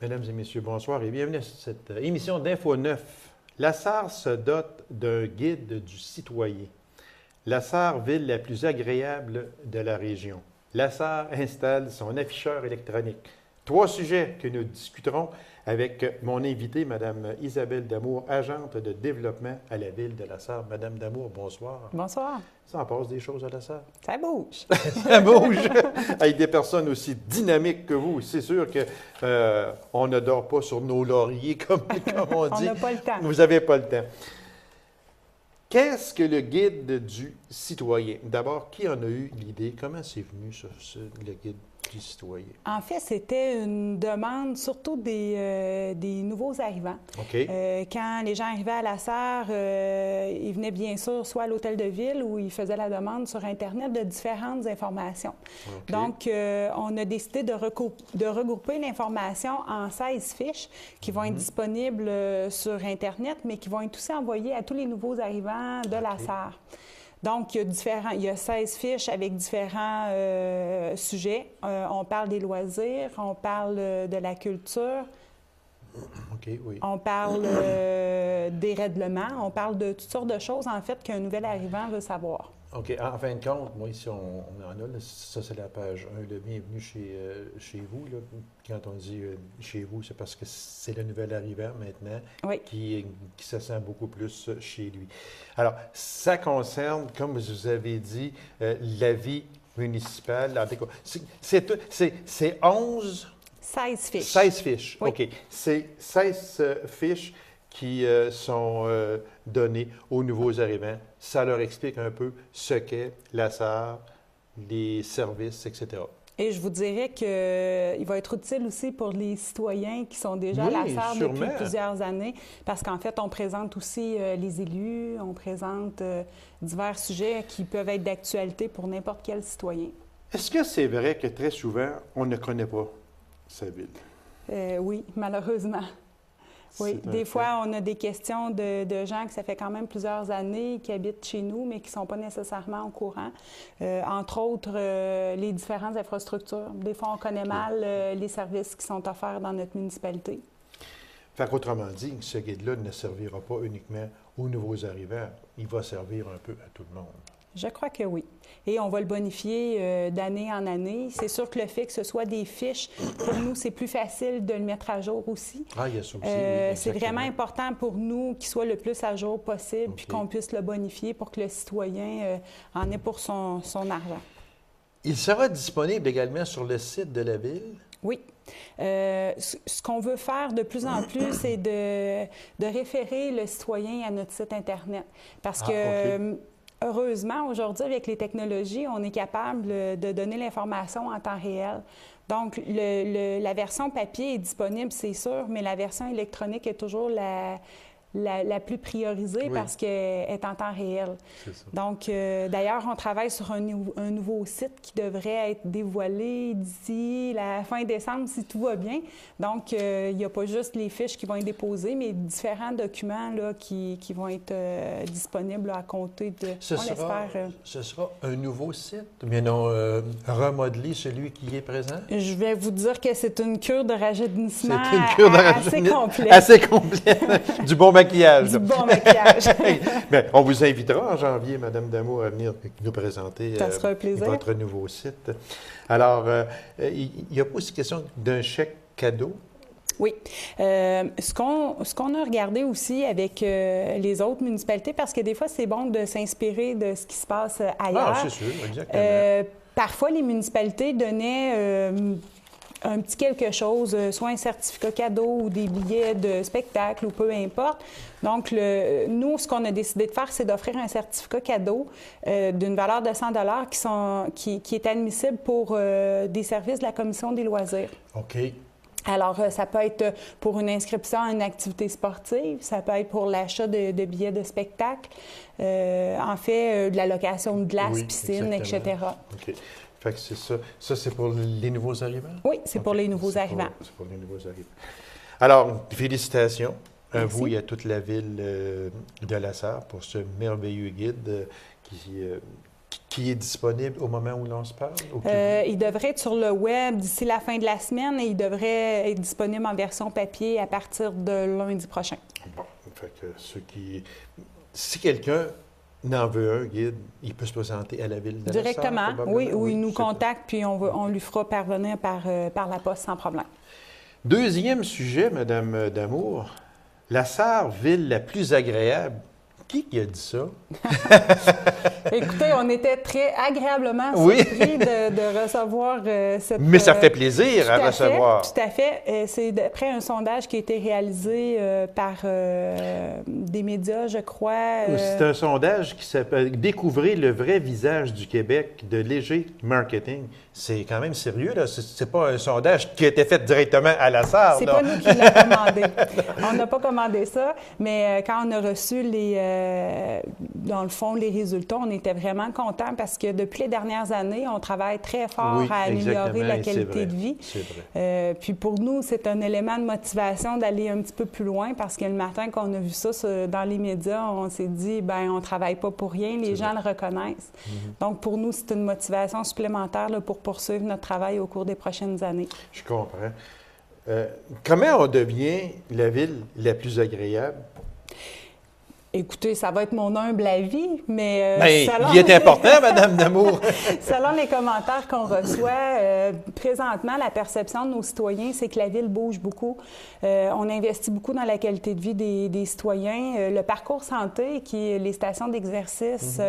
Mesdames et messieurs, bonsoir et bienvenue à cette émission d'Info 9. La SAR se dote d'un guide du citoyen. La SAR, ville la plus agréable de la région. La SAR installe son afficheur électronique. 3 sujets que nous discuterons avec mon invitée, Mme Isabelle Damour, agente de développement à la ville de la SAR. Madame Damour, bonsoir. Bonsoir. Ça en passe des choses à la SAR? Ça bouge. Ça bouge! Avec des personnes aussi dynamiques que vous, c'est sûr qu'on ne dort pas sur nos lauriers, comme on dit. On n'a pas le temps. Vous n'avez pas le temps. Qu'est-ce que le guide du citoyen? D'abord, qui en a eu l'idée? Comment c'est venu, le guide du citoyen? En fait, c'était une demande surtout des nouveaux arrivants. OK. Quand les gens arrivaient à la SAR, ils venaient bien sûr soit à l'hôtel de ville où ils faisaient la demande sur Internet de différentes informations. OK. Donc, on a décidé de regrouper l'information en 16 fiches qui vont être disponibles sur Internet, mais qui vont être aussi envoyées à tous les nouveaux arrivants de la SAR. Donc, il y a 16 fiches avec différents sujets. On parle des loisirs, on parle de la culture, OK, oui. on parle des règlements, on parle de toutes sortes de choses, en fait, qu'un nouvel arrivant veut savoir. OK. En fin de compte, moi, ici, on en a, là, ça, c'est la page 1, le bienvenue chez vous. Là. Quand on dit chez vous, c'est parce que c'est le nouvel arrivant maintenant Oui. qui se sent beaucoup plus chez lui. Alors, ça concerne, comme vous avez dit, la vie municipale. C'est 11... 16 fiches. 16 fiches, Oui. OK. C'est 16 fiches qui sont données aux nouveaux arrivants. Ça leur explique un peu ce qu'est la SAR, les services, etc. Et je vous dirais qu'il va être utile aussi pour les citoyens qui sont déjà à la Oui, SAR sûrement. depuis plusieurs années, parce qu'en fait, on présente aussi les élus, on présente divers sujets qui peuvent être d'actualité pour n'importe quel citoyen. Est-ce que c'est vrai que très souvent, on ne connaît pas sa ville? Oui, malheureusement. Oui, C'est un des fait. fois, on a des questions de gens que ça fait quand même plusieurs années qui habitent chez nous, mais qui ne sont pas nécessairement au courant. Entre autres, les différentes infrastructures. Des fois, on connaît mal les services qui sont offerts dans notre municipalité. Fait qu'autrement dit, ce guide-là ne servira pas uniquement aux nouveaux arrivants, il va servir un peu à tout le monde. Je crois que oui. Et on va le bonifier d'année en année. C'est sûr que le fait que ce soit des fiches, pour nous, c'est plus facile de le mettre à jour aussi. Ah, il y a ça aussi, oui, C'est exactement. vraiment important pour nous qu'il soit le plus à jour possible, puis OK. qu'on puisse le bonifier pour que le citoyen en ait pour son argent. Il sera disponible également sur le site de la ville. Oui. Ce qu'on veut faire de plus en plus, c'est de référer le citoyen à notre site Internet. Parce que, OK. heureusement, aujourd'hui, avec les technologies, on est capable de donner l'information en temps réel. Donc, la version papier est disponible, c'est sûr, mais la version électronique est toujours la plus priorisée Oui. parce qu'elle est en temps réel. C'est ça. Donc, d'ailleurs, on travaille sur un nouveau site qui devrait être dévoilé d'ici la fin décembre, si tout va bien. Donc, il n'y a pas juste les fiches qui vont être déposées, mais différents documents là, qui vont être disponibles là, à compter de, Ce on sera, l'espère. ce sera un nouveau site, mais non remodelé celui qui est présent? Je vais vous dire que c'est une cure de rajeunissement C'est une cure de assez rajeunissement complète. Assez complète. Du bon maquillage. Du bon maquillage. Bien, on vous invitera en janvier, Mme Damour, à venir nous présenter Ça sera un plaisir. votre nouveau site. Alors, il y a aussi question d'un chèque cadeau. Oui. Ce qu'on a regardé aussi avec les autres municipalités, parce que des fois, c'est bon de s'inspirer de ce qui se passe ailleurs. Ah, c'est sûr, exactement. Parfois, les municipalités donnaient un petit quelque chose, soit un certificat cadeau ou des billets de spectacle ou peu importe. Donc, nous, ce qu'on a décidé de faire, c'est d'offrir un certificat cadeau d'une valeur de 100 qui est admissible pour des services de la Commission des loisirs. OK. Alors, ça peut être pour une inscription à une activité sportive, ça peut être pour l'achat de billets de spectacle, en fait, de la location de glace, Oui, piscine, exactement. etc. OK. Fait que c'est ça. Ça, c'est pour les nouveaux arrivants? Oui, c'est pour les nouveaux arrivants. C'est pour les nouveaux arrivants. Alors, félicitations à Merci. vous et à toute la ville de la SAR pour ce merveilleux guide qui est disponible au moment où l'on se parle? Il devrait être sur le web d'ici la fin de la semaine et il devrait être disponible en version papier à partir de lundi prochain. Bon, fait que si quelqu'un n'en veut un guide, il peut se présenter à la ville de La Sarre, Directement, oui, ou il nous c'est contacte, puis on lui fera parvenir par la poste sans problème. Deuxième sujet, Madame Damour, La Sarre, ville la plus agréable. Qui a dit ça? Écoutez, on était très agréablement Oui. surpris de recevoir cette... Mais ça fait plaisir à recevoir. Tout à fait. C'est d'après un sondage qui a été réalisé par des médias, je crois. C'est un sondage qui s'appelle « Découvrez le vrai visage du Québec de Léger Marketing ». C'est quand même sérieux, là. C'est pas un sondage qui a été fait directement à La Sarre. C'est là. pas nous qui l'avons commandé. On n'a pas commandé ça, mais quand on a reçu dans le fond, les résultats, on était vraiment contents parce que depuis les dernières années, on travaille très fort Oui, à améliorer la exactement, qualité de vie. C'est vrai. Puis pour nous, c'est un élément de motivation d'aller un petit peu plus loin parce que le matin, quand on a vu ça dans les médias, on s'est dit, ben on travaille pas pour rien, les gens le reconnaissent. Donc pour nous, c'est une motivation supplémentaire là, pour poursuivre notre travail au cours des prochaines années. Je comprends. Comment on devient la ville la plus agréable? Écoutez, ça va être mon humble avis, mais il est important, Madame Damour. Selon les commentaires qu'on reçoit, présentement, la perception de nos citoyens, c'est que la ville bouge beaucoup. On investit beaucoup dans la qualité de vie des citoyens. Le parcours santé, qui est les stations d'exercice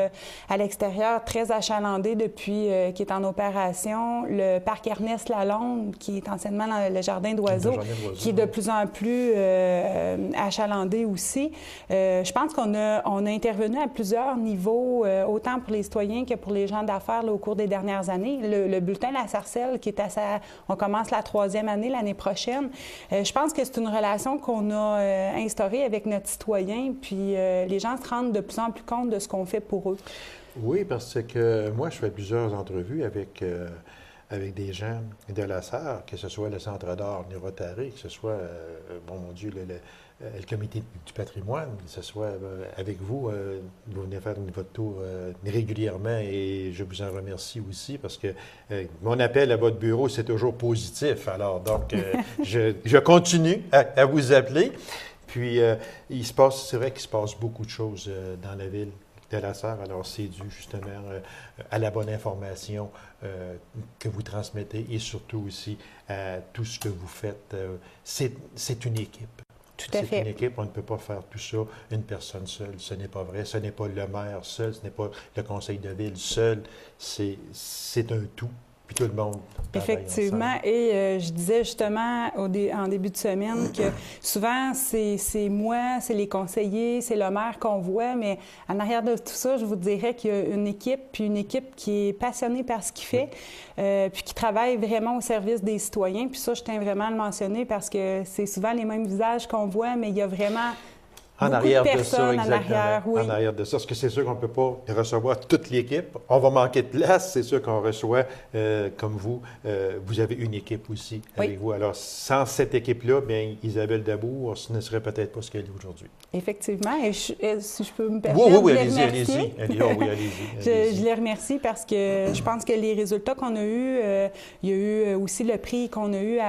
à l'extérieur, très achalandé depuis qui est en opération. Le parc Ernest Lalonde, qui est anciennement le jardin d'oiseaux, qui est de plus en plus achalandé aussi. Je pense qu'on a intervenu à plusieurs niveaux, autant pour les citoyens que pour les gens d'affaires au cours des dernières années. Le bulletin La Sarcelle, qui est on commence la 3e année l'année prochaine. Je pense que c'est une relation qu'on a instaurée avec notre citoyen, puis les gens se rendent de plus en plus compte de ce qu'on fait pour eux. Oui, parce que moi, je fais plusieurs entrevues avec des gens de La Sarre, que ce soit le Centre d'art Rotary, que ce soit, mon Dieu, le comité du patrimoine, que ce soit avec vous. Vous venez faire votre tour régulièrement et je vous en remercie aussi parce que mon appel à votre bureau, c'est toujours positif. Alors, donc, je continue à vous appeler. Puis, c'est vrai qu'il se passe beaucoup de choses dans la ville de La Sarre. Alors, c'est dû justement à la bonne information que vous transmettez et surtout aussi à tout ce que vous faites. C'est une équipe. Tout à fait. C'est une équipe, on ne peut pas faire tout ça une personne seule. Ce n'est pas vrai. Ce n'est pas le maire seul, ce n'est pas le conseil de ville seul. C'est un tout. Puis tout le monde. Effectivement. Et je disais justement en début de semaine que souvent, c'est moi, c'est les conseillers, c'est le maire qu'on voit, mais en arrière de tout ça, je vous dirais qu'il y a une équipe, puis une équipe qui est passionnée par ce qu'il fait, puis qui travaille vraiment au service des citoyens. Puis ça, je tiens vraiment à le mentionner parce que c'est souvent les mêmes visages qu'on voit, mais il y a vraiment... En arrière de ça, exactement. En arrière de ça. Parce que c'est sûr qu'on ne peut pas recevoir toute l'équipe. On va manquer de place. C'est sûr qu'on reçoit, comme vous, vous avez une équipe aussi avec vous. Alors, sans cette équipe-là, bien, Isabelle Damour, ce ne serait peut-être pas ce qu'elle est aujourd'hui. Effectivement. Et si je peux me permettre oui, de les remercier. Allez-y. Je les remercie parce que je pense que les résultats qu'on a eus, il y a eu aussi le prix qu'on a eu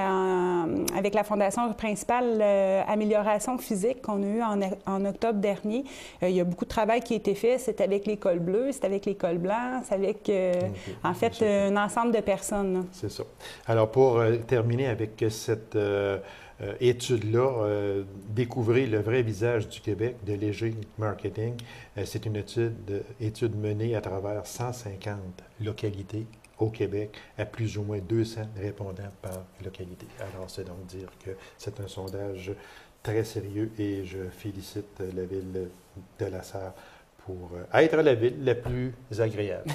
avec la Fondation principale Amélioration physique qu'on a eu en octobre dernier. Il y a beaucoup de travail qui a été fait. C'est avec l'école bleue, c'est avec l'école blanche, c'est avec, en fait, un ensemble de personnes. C'est ça. Alors, pour terminer avec cette étude-là, Découvrez le vrai visage du Québec de Léger Marketing, c'est une étude menée à travers 150 localités au Québec, à plus ou moins 200 répondants par localité. Alors, c'est donc dire que c'est un sondage très sérieux et je félicite la ville de La Sarre pour être la ville la plus agréable.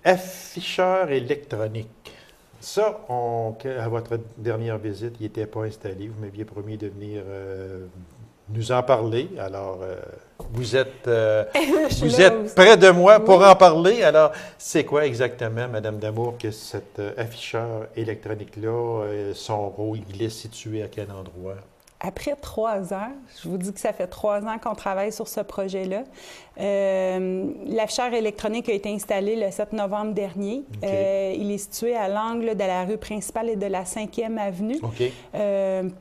Afficheur électronique. Ça, à votre dernière visite, il n'était pas installé. Vous m'aviez promis de venir nous en parler. Alors, vous êtes près de moi pour en parler. Alors, c'est quoi exactement, Madame Damour, que cet afficheur électronique-là, son rôle, il est situé à quel endroit? Après 3 ans, je vous dis que ça fait 3 ans qu'on travaille sur ce projet-là. L'afficheur électronique a été installé le 7 novembre dernier. Il est situé à l'angle de la rue principale et de la 5e avenue,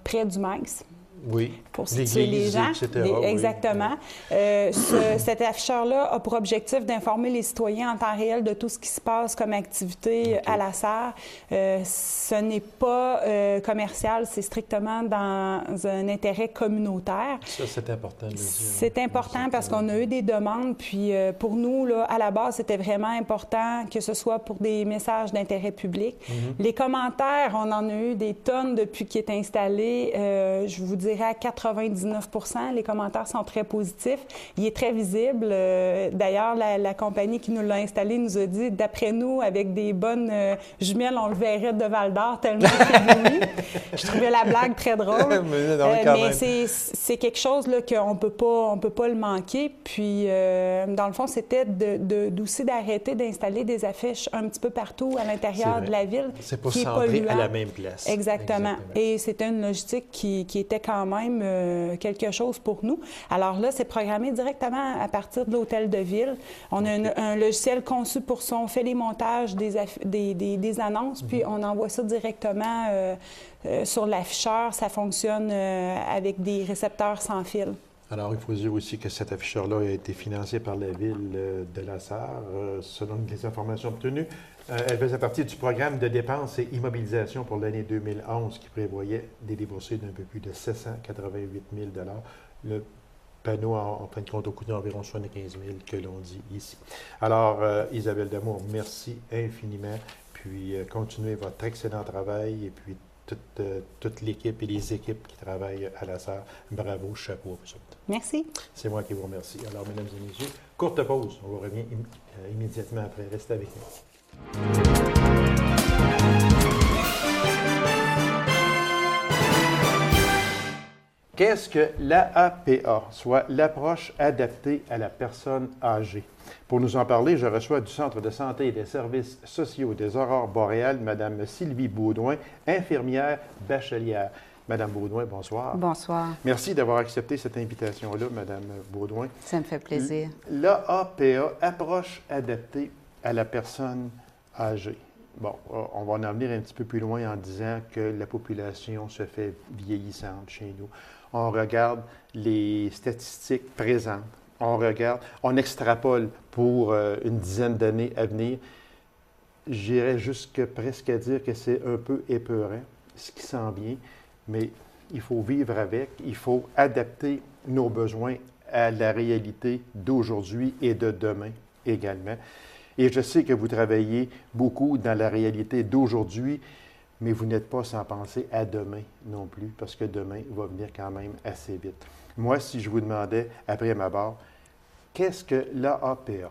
près du Max. Oui, pour situer les gens. Etc. Exactement. Cet afficheur-là a pour objectif d'informer les citoyens en temps réel de tout ce qui se passe comme activité à la SAR. Ce n'est pas commercial, c'est strictement dans un intérêt communautaire. Ça, c'est important de le dire. C'est important parce qu'on a eu des demandes, puis pour nous, là, à la base, c'était vraiment important que ce soit pour des messages d'intérêt public. Les commentaires, on en a eu des tonnes depuis qu'il est installé. Je vous dirais à 99 %, les commentaires sont très positifs. Il est très visible. D'ailleurs, la compagnie qui nous l'a installé nous a dit, d'après nous, avec des bonnes jumelles, on le verrait de Val-d'Or tellement c'est beau. Je trouvais la blague très drôle. Mais c'est quelque chose là, qu'on ne peut pas le manquer. Puis, dans le fond, c'était aussi d'arrêter d'installer des affiches un petit peu partout à l'intérieur de la ville. C'est pas centré à la même place. Exactement. Et c'était une logistique qui était quand même quelque chose pour nous. Alors là, c'est programmé directement à partir de l'hôtel de ville. On a un logiciel conçu pour ça. On fait les montages des annonces, puis on envoie ça directement sur l'afficheur. Ça fonctionne avec des récepteurs sans fil. Alors, il faut dire aussi que cet afficheur-là a été financé par la ville de la Sarre, selon les informations obtenues. Elle faisait partie du programme de dépenses et immobilisation pour l'année 2011 qui prévoyait des déboursés d'un peu plus de 788 000 $. Le panneau, en fin de compte, a coûté environ 75 000 que l'on dit ici. Alors, Isabelle Damour, merci infiniment. Puis, continuez votre excellent travail et puis toute l'équipe et les équipes qui travaillent à la Sarre. Bravo, chapeau à vous autres. Merci. C'est moi qui vous remercie. Alors, mesdames et messieurs, courte pause. On vous revient immédiatement après. Restez avec nous. Qu'est-ce que l'AAPA, soit l'approche adaptée à la personne âgée? Pour nous en parler, je reçois du Centre de santé et des services sociaux des Aurores boréales, Mme Sylvie Baudouin, infirmière bachelière. Madame Baudouin, bonsoir. Bonsoir. Merci d'avoir accepté cette invitation-là, Madame Baudouin. Ça me fait plaisir. L'AAPA, approche adaptée à la personne âgée. Bon, on va en venir un petit peu plus loin en disant que la population se fait vieillissante chez nous. On regarde les statistiques présentes. On extrapole pour une dizaine d'années à venir. J'irais jusque presque à dire que c'est un peu épeurant, ce qui s'en vient, mais il faut vivre avec, il faut adapter nos besoins à la réalité d'aujourd'hui et de demain également. Et je sais que vous travaillez beaucoup dans la réalité d'aujourd'hui, mais vous n'êtes pas sans penser à demain non plus, parce que demain va venir quand même assez vite. Moi, si je vous demandais, après ma barre, qu'est-ce que l'AAPA?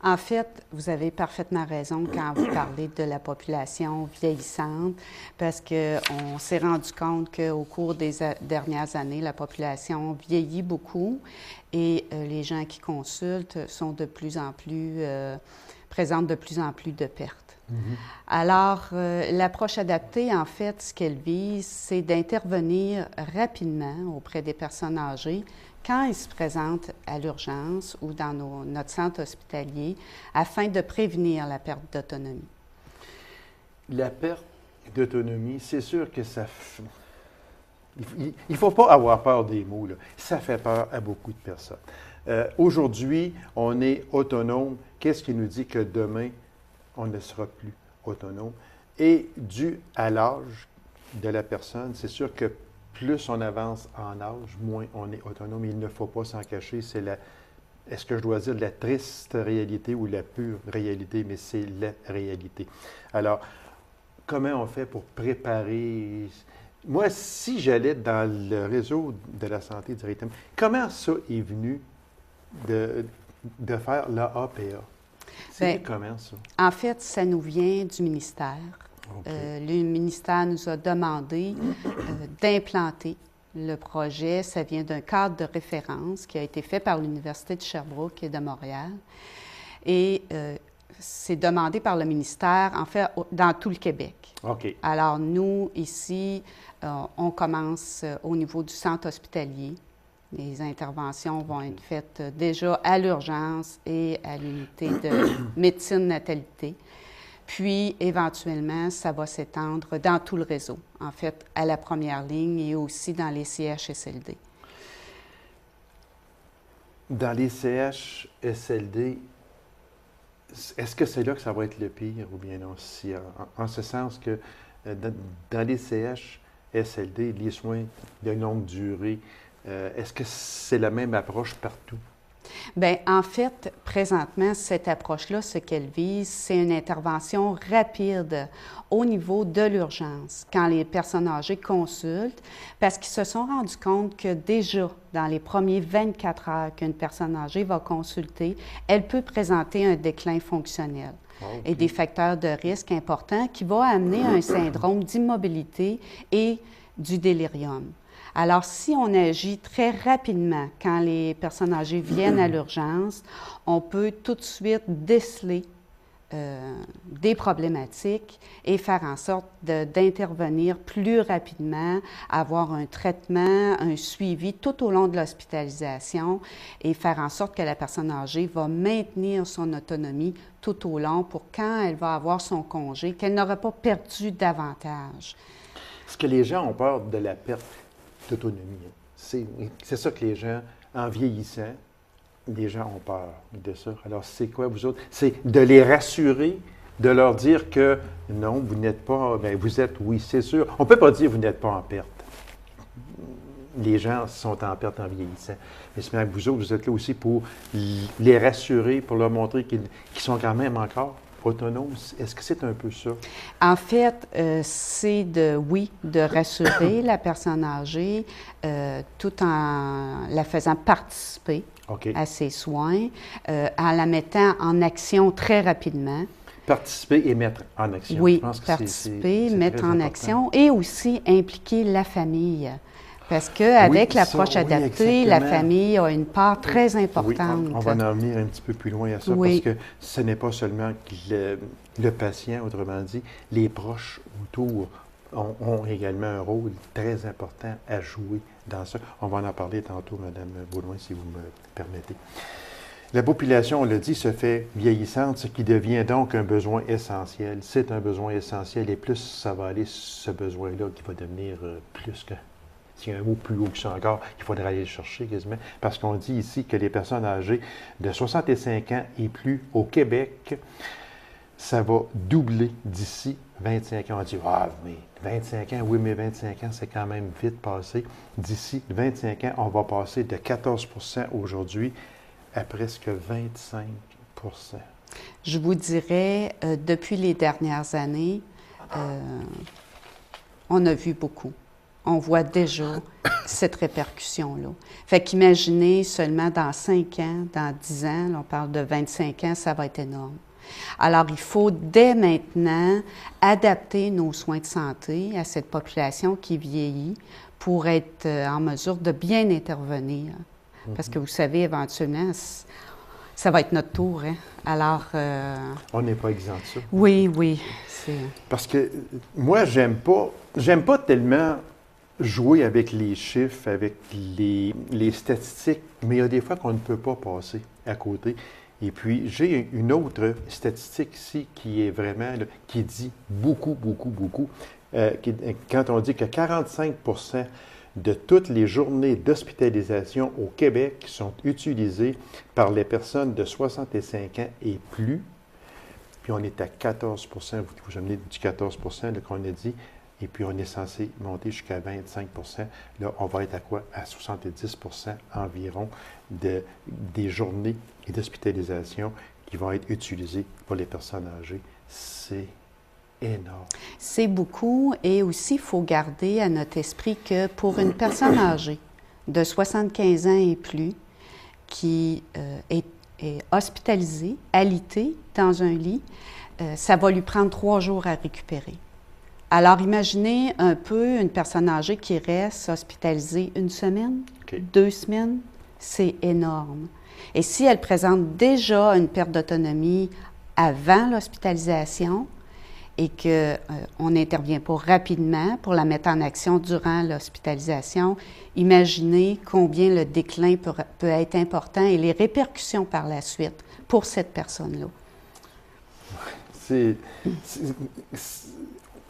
En fait, vous avez parfaitement raison quand vous parlez de la population vieillissante, parce qu'on s'est rendu compte qu'au cours des dernières années, la population vieillit beaucoup et les gens qui consultent sont de plus en plus, présentent de plus en plus de pertes. Alors, l'approche adaptée, en fait, ce qu'elle vise, c'est d'intervenir rapidement auprès des personnes âgées quand ils se présentent à l'urgence ou dans notre centre hospitalier afin de prévenir la perte d'autonomie. La perte d'autonomie, c'est sûr que ça... Il ne faut pas avoir peur des mots, là. Ça fait peur à beaucoup de personnes. Aujourd'hui, on est autonome. Qu'est-ce qui nous dit que demain, on ne sera plus autonome? Et dû à l'âge de la personne, c'est sûr que plus on avance en âge, moins on est autonome. Il ne faut pas s'en cacher. C'est est-ce que je dois dire la triste réalité ou la pure réalité? Mais c'est la réalité. Alors, comment on fait pour préparer... Moi, si j'allais dans le réseau de la santé directement, comment ça est venu de faire l'AAPA? C'est comment ça? En fait, ça nous vient du ministère. Okay. Le ministère nous a demandé d'implanter le projet. Ça vient d'un cadre de référence qui a été fait par l'Université de Sherbrooke et de Montréal. Et c'est demandé par le ministère, en fait, dans tout le Québec. OK. Alors, nous, ici, on commence au niveau du centre hospitalier. Les interventions vont être faites déjà à l'urgence et à l'unité de médecine-natalité. Puis, éventuellement, ça va s'étendre dans tout le réseau, en fait, à la première ligne et aussi dans les CHSLD. Dans les CHSLD, est-ce que c'est là que ça va être le pire ou bien non? Si, en ce sens que dans les CHSLD, les soins de longue durée, est-ce que c'est la même approche partout? Bien, en fait, présentement, cette approche-là, ce qu'elle vise, c'est une intervention rapide au niveau de l'urgence, quand les personnes âgées consultent, parce qu'ils se sont rendus compte que déjà, dans les premiers 24 heures qu'une personne âgée va consulter, elle peut présenter un déclin fonctionnel. Okay. Et des facteurs de risque importants qui vont amener à un syndrome d'immobilité et du délirium. Alors, si on agit très rapidement quand les personnes âgées viennent à l'urgence, on peut tout de suite déceler des problématiques et faire en sorte d'intervenir plus rapidement, avoir un traitement, un suivi tout au long de l'hospitalisation et faire en sorte que la personne âgée va maintenir son autonomie tout au long pour quand elle va avoir son congé, qu'elle n'aura pas perdu davantage. Est-ce que les gens ont peur de la perte d'autonomie? C'est ça que les gens, en vieillissant, les gens ont peur de ça. Alors, c'est quoi, vous autres? C'est de les rassurer, de leur dire que non, vous n'êtes pas, bien, vous êtes, oui, c'est sûr. On ne peut pas dire que vous n'êtes pas en perte. Les gens sont en perte en vieillissant. Mais c'est bien que vous autres, vous êtes là aussi pour les rassurer, pour leur montrer qu'ils sont quand même encore autonomes. Est-ce que c'est un peu ça? En fait, c'est de rassurer la personne âgée tout en la faisant participer à ses soins, en la mettant en action très rapidement. Participer et mettre en action. Oui, je pense que participer, c'est mettre en important. action et aussi impliquer la famille. Parce qu'avec l'approche adaptée, la famille a une part très importante. Oui, on va en venir un petit peu plus loin à ça, parce que ce n'est pas seulement le patient, autrement dit, les proches autour ont également un rôle très important à jouer dans ça. On va en parler tantôt, Mme Baudouin, si vous me permettez. La population, on l'a dit, se fait vieillissante, ce qui devient donc un besoin essentiel. C'est un besoin essentiel, et plus ça va aller, ce besoin-là, qui va devenir plus que... S'il y a un mot plus haut que ça encore, il faudrait aller le chercher quasiment, parce qu'on dit ici que les personnes âgées de 65 ans et plus au Québec, ça va doubler d'ici 25 ans. On dit, ah, mais 25 ans, oui, mais 25 ans, c'est quand même vite passé. D'ici 25 ans, on va passer de 14 % aujourd'hui à presque 25 %. Je vous dirais, depuis les dernières années, on a vu beaucoup. On voit déjà cette répercussion-là. Fait qu'imaginez seulement dans 5 ans, dans 10 ans, là, on parle de 25 ans, ça va être énorme. Alors, il faut dès maintenant adapter nos soins de santé à cette population qui vieillit pour être en mesure de bien intervenir. Parce que vous savez, éventuellement, ça va être notre tour. Hein? Alors... on n'est pas exempt de ça. Oui. Parce que moi, j'aime pas tellement jouer avec les chiffres, avec les statistiques, mais il y a des fois qu'on ne peut pas passer à côté. Et puis, j'ai une autre statistique ici qui est vraiment, là, qui dit beaucoup. Quand on dit que 45 % de toutes les journées d'hospitalisation au Québec sont utilisées par les personnes de 65 ans et plus, puis on est à 14 %, vous amenez du 14 % qu'on a dit, et puis on est censé monter jusqu'à 25 %. Là, on va être à quoi? À 70 % environ des journées et d'hospitalisation qui vont être utilisées pour les personnes âgées. C'est énorme. C'est beaucoup, et aussi, il faut garder à notre esprit que pour une personne âgée de 75 ans et plus qui est hospitalisée, alitée dans un lit, ça va lui prendre 3 jours à récupérer. Alors, imaginez un peu une personne âgée qui reste hospitalisée 1 semaine, 2 semaines, c'est énorme. Et si elle présente déjà une perte d'autonomie avant l'hospitalisation et qu'on n'intervient pas rapidement pour la mettre en action durant l'hospitalisation, imaginez combien le déclin peut être important et les répercussions par la suite pour cette personne-là.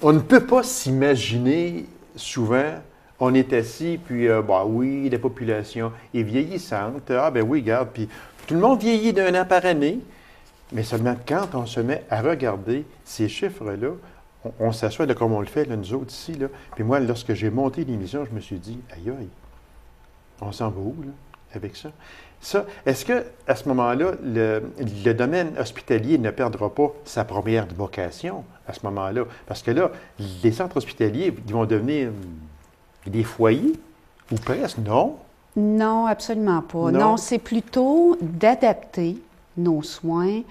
On ne peut pas s'imaginer souvent, on est assis, puis oui, la population est vieillissante. Ah ben oui, regarde, puis tout le monde vieillit d'un an par année. Mais seulement quand on se met à regarder ces chiffres-là, on s'assoit là, comme on le fait, là, nous autres ici. Là. Puis moi, lorsque j'ai monté l'émission, je me suis dit, aïe aïe, on s'en va où là, avec ça? Ça, est-ce qu'à ce moment-là, le domaine hospitalier ne perdra pas sa première vocation à ce moment-là? Parce que là, les centres hospitaliers, ils vont devenir des foyers, ou presque, non? Non, absolument pas. Non, c'est plutôt d'adapter nos soins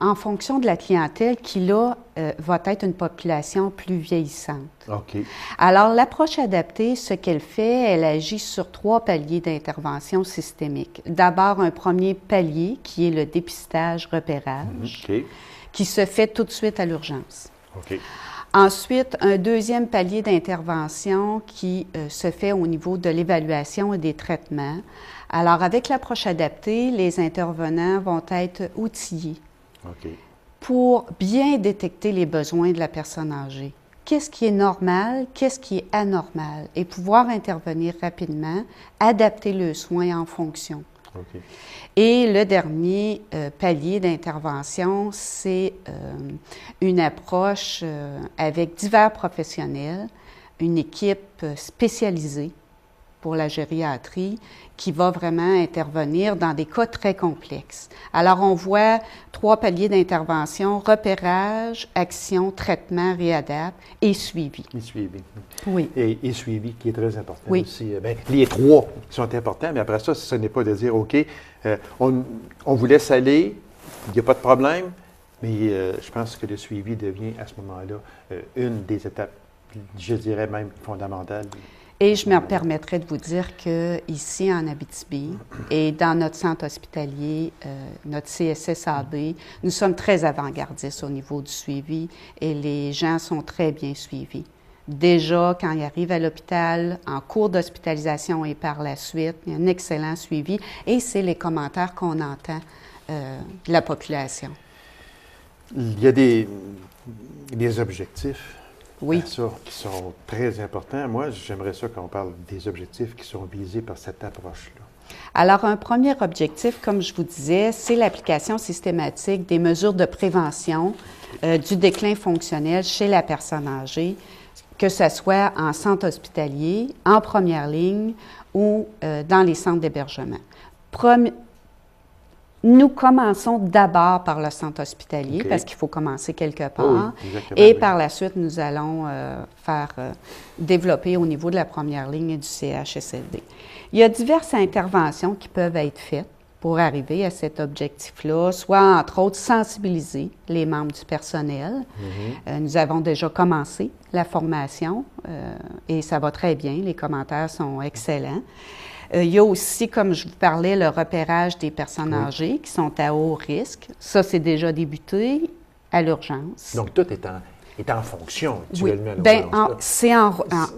en fonction de la clientèle qui, là, va être une population plus vieillissante. OK. Alors, l'approche adaptée, ce qu'elle fait, elle agit sur 3 paliers d'intervention systémique. D'abord, un premier palier qui est le dépistage-repérage, qui se fait tout de suite à l'urgence. OK. Ensuite, un deuxième palier d'intervention qui se fait au niveau de l'évaluation et des traitements. Alors, avec l'approche adaptée, les intervenants vont être outillés pour bien détecter les besoins de la personne âgée. Qu'est-ce qui est normal, qu'est-ce qui est anormal, et pouvoir intervenir rapidement, adapter le soin en fonction. Et le dernier palier d'intervention, c'est une approche avec divers professionnels, une équipe spécialisée pour la gériatrie qui va vraiment intervenir dans des cas très complexes. Alors, on voit 3 paliers d'intervention: repérage, action, traitement, réadapt et suivi. Et suivi. Oui. Et suivi, qui est très important aussi. Bien, les 3 sont importants, mais après ça, ce n'est pas de dire, OK, on vous laisse aller, il n'y a pas de problème, mais je pense que le suivi devient à ce moment-là une des étapes, je dirais même fondamentales. Et je me permettrais de vous dire qu'ici, en Abitibi, et dans notre centre hospitalier, notre CSSAB, nous sommes très avant-gardistes au niveau du suivi et les gens sont très bien suivis. Déjà, quand ils arrivent à l'hôpital, en cours d'hospitalisation et par la suite, il y a un excellent suivi et c'est les commentaires qu'on entend de la population. Il y a des objectifs. Oui. Ça, qui sont très importants. Moi, j'aimerais ça qu'on parle des objectifs qui sont visés par cette approche-là. Alors, un premier objectif, comme je vous disais, c'est l'application systématique des mesures de prévention du déclin fonctionnel chez la personne âgée, que ce soit en centre hospitalier, en première ligne ou dans les centres d'hébergement. Nous commençons d'abord par le centre hospitalier parce qu'il faut commencer quelque part. Et par la suite, nous allons développer au niveau de la première ligne et du CHSLD. Il y a diverses interventions qui peuvent être faites pour arriver à cet objectif-là, soit entre autres sensibiliser les membres du personnel. Nous avons déjà commencé la formation et ça va très bien, les commentaires sont excellents. Il y a aussi, comme je vous parlais, le repérage des personnes âgées qui sont à haut risque. Ça, c'est déjà débuté à l'urgence. Donc, tout est en fonction actuellement. Oui. Bien,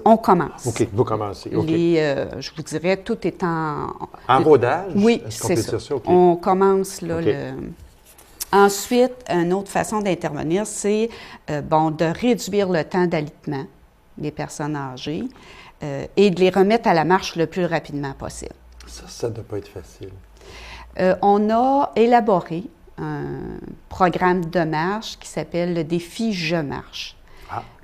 on commence. OK, vous commencez. Je vous dirais, tout est en rodage? Oui, c'est ça. On commence là. Ensuite, une autre façon d'intervenir, c'est de réduire le temps d'alitement des personnes âgées. Et de les remettre à la marche le plus rapidement possible. Ça ne doit pas être facile. On a élaboré un programme de marche qui s'appelle le défi Je marche.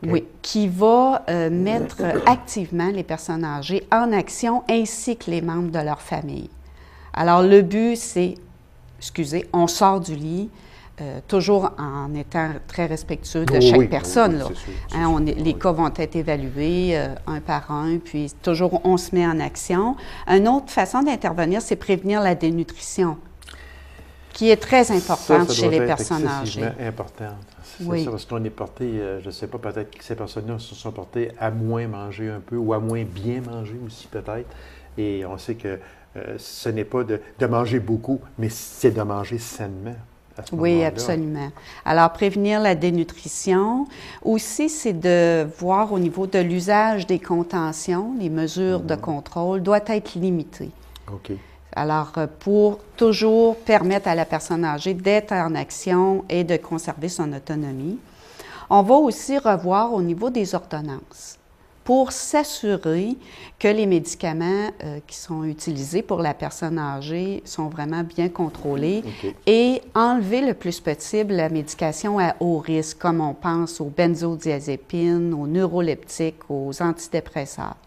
Oui, qui va mettre activement les personnes âgées en action ainsi que les membres de leur famille. Alors, le but, c'est, on sort du lit, toujours en étant très respectueux de chaque personne. Les cas vont être évalués un par un, puis toujours on se met en action. Une autre façon d'intervenir, c'est prévenir la dénutrition, qui est très importante chez les personnes âgées. Importante. C'est ça, parce qu'on est porté, je ne sais pas, peut-être que ces personnes-là se sont portées à moins manger un peu ou à moins bien manger aussi peut-être. Et on sait que ce n'est pas de manger beaucoup, mais c'est de manger sainement. à ce Oui, moment-là. absolument. Alors, prévenir la dénutrition. Aussi, c'est de voir au niveau de l'usage des contentions, les mesures de contrôle doivent être limitées. OK. Alors, pour toujours permettre à la personne âgée d'être en action et de conserver son autonomie. On va aussi revoir au niveau des ordonnances pour s'assurer que les médicaments qui sont utilisés pour la personne âgée sont vraiment bien contrôlés OK. et enlever le plus possible la médication à haut risque, comme on pense aux benzodiazépines, aux neuroleptiques, aux antidépresseurs.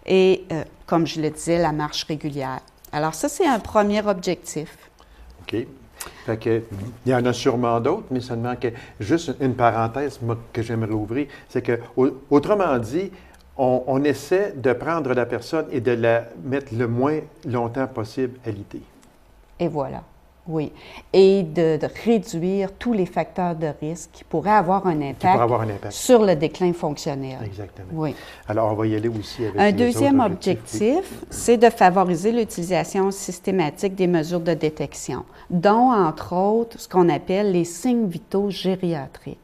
Et, comme je le disais, la marche régulière. Alors ça, c'est un premier objectif. OK. Fait que, il y en a sûrement d'autres, mais seulement que, juste une parenthèse moi, que j'aimerais ouvrir, c'est que, autrement dit, on essaie de prendre la personne et de la mettre le moins longtemps possible alité. Et voilà, oui. Et de réduire tous les facteurs de risque qui pourraient avoir un Qui pourrait impact avoir un impact. sur le déclin fonctionnel. Exactement. Oui. Alors, on va y aller aussi avec Un les deuxième autres objectifs. objectif, c'est de favoriser l'utilisation systématique des mesures de détection, dont, entre autres, ce qu'on appelle les signes vitaux gériatriques.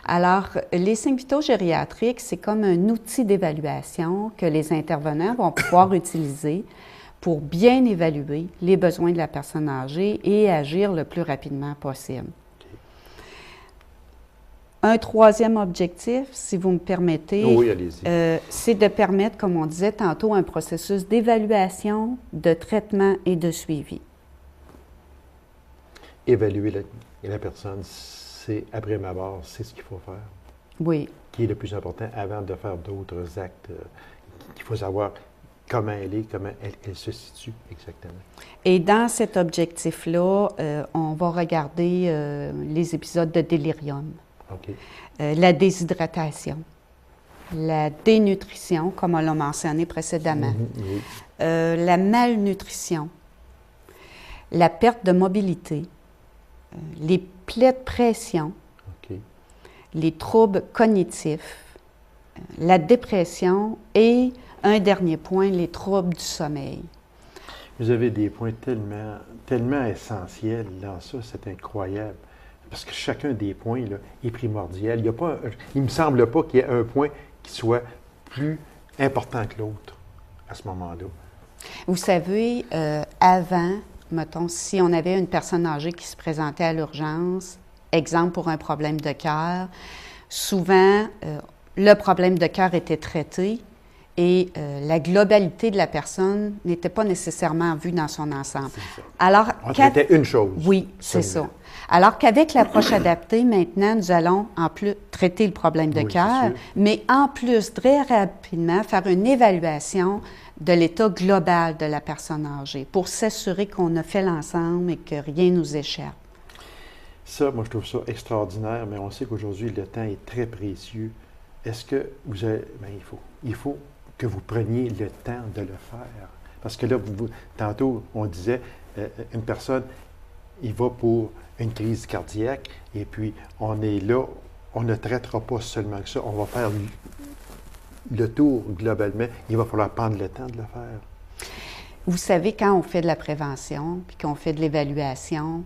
Alors, les signes vitaux gériatriques, c'est comme un outil d'évaluation que les intervenants vont pouvoir utiliser pour bien évaluer les besoins de la personne âgée et agir le plus rapidement possible. Un troisième objectif, si vous me permettez, Oui, allez-y. c'est de permettre, comme on disait tantôt, un processus d'évaluation, de traitement et de suivi. Évaluer la personne, c'est, après ma barre, c'est ce qu'il faut faire, Oui, qui est le plus important avant de faire d'autres actes. Il faut savoir comment elle est, comment elle se situe exactement. et dans cet objectif-là, on va regarder les épisodes de délirium, OK. la déshydratation, la dénutrition, comme on l'a mentionné précédemment, Oui. la malnutrition, la perte de mobilité, les plaies de pression, OK. les troubles cognitifs, la dépression et, un dernier point, les troubles du sommeil. Vous avez des points tellement essentiels dans ça, c'est incroyable. Parce que chacun des points là, est primordial. Il ne me semble pas qu'il y ait un point qui soit plus important que l'autre à ce moment-là. Vous savez, avant, mettons, si on avait une personne âgée qui se présentait à l'urgence, exemple pour un problème de cœur, souvent, le problème de cœur était traité et la globalité de la personne n'était pas nécessairement vue dans son ensemble. C'est ça. Alors, On traitait une chose. oui, c'est ça. Absolument. Alors qu'avec l'approche adaptée, maintenant, nous allons en plus traiter le problème de Oui, c'est cœur, sûr. mais en plus, très rapidement, faire une évaluation de l'état global de la personne âgée pour s'assurer qu'on a fait l'ensemble et que rien nous échappe. Ça, moi, je trouve ça extraordinaire, mais on sait qu'aujourd'hui, le temps est très précieux. Est-ce que vous avez... Bien, il faut que vous preniez le temps de le faire. Parce que là, tantôt, on disait, une personne, il va pour une crise cardiaque, et puis on est là, on ne traitera pas seulement que ça, on va faire le tour globalement. Il va falloir prendre le temps de le faire. Vous savez, quand on fait de la prévention, puis qu'on fait de l'évaluation,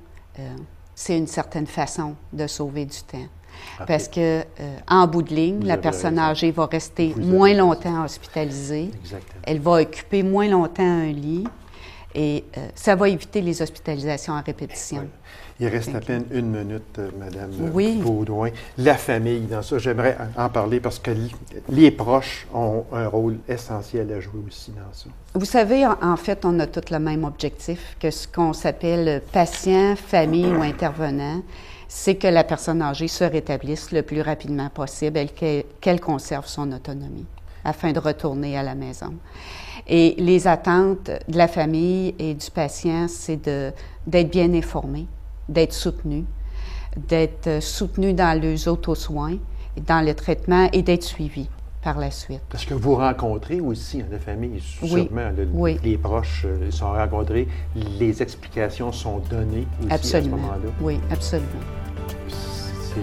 c'est une certaine façon de sauver du temps. OK. Parce que, en bout de ligne, Vous la avez personne raison. âgée va rester Vous avez moins raison. longtemps hospitalisée. Exactement. Elle va occuper moins longtemps un lit et ça va éviter les hospitalisations à répétition. Oui. Il reste à peine une minute, Madame Oui. Baudouin. La famille, dans ça, j'aimerais en parler parce que les proches ont un rôle essentiel à jouer aussi dans ça. Vous savez, en fait, on a tous le même objectif que ce qu'on s'appelle patient, famille ou intervenant, c'est que la personne âgée se rétablisse le plus rapidement possible et qu'elle conserve son autonomie afin de retourner à la maison. Et les attentes de la famille et du patient, c'est d'être bien informé, d'être soutenu dans les auto-soins, dans le traitement et d'être suivi par la suite. Parce que vous rencontrez aussi la famille, Oui. sûrement, Oui. les proches sont rencontrés, les explications sont données aussi Absolument. à ce moment-là. Oui, absolument. C'est